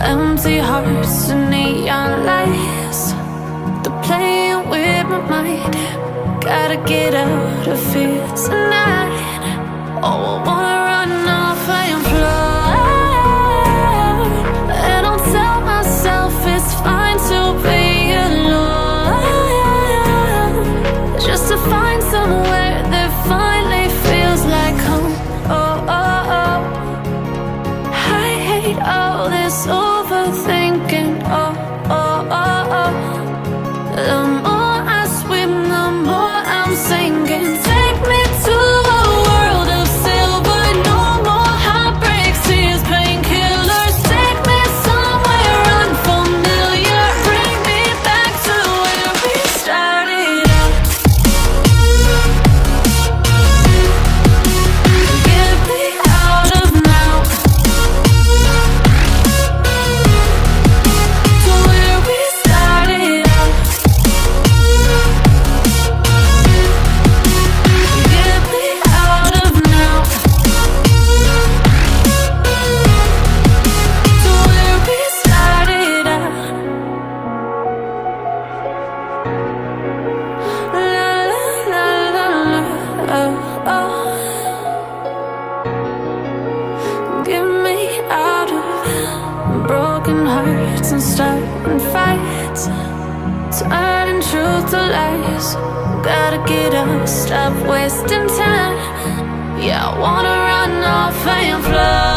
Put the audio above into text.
Empty hearts and neon lights, they're playing with my mind. Gotta get out of here tonight. Oh, I wanna run off and fly, and I'll tell myself it's fine to be alone, just to find somewhere that finally feels like home. Oh, oh, oh. I hate all this overthinking. Oh, oh, oh, oh. The more I swim, the more I'm sinking. Take me to a world of silver. No more heartbreaks, tears, painkillers. Take me somewhere unfamiliar. Bring me back to where we started out. Get me out of now, to where we started out. Get me out of now, to where we started out. La la la la la, oh, oh. Get me out of broken hearts and starting fights, turning truth to lies. Gotta get up, stop wasting time. Yeah, I wanna run off and fly.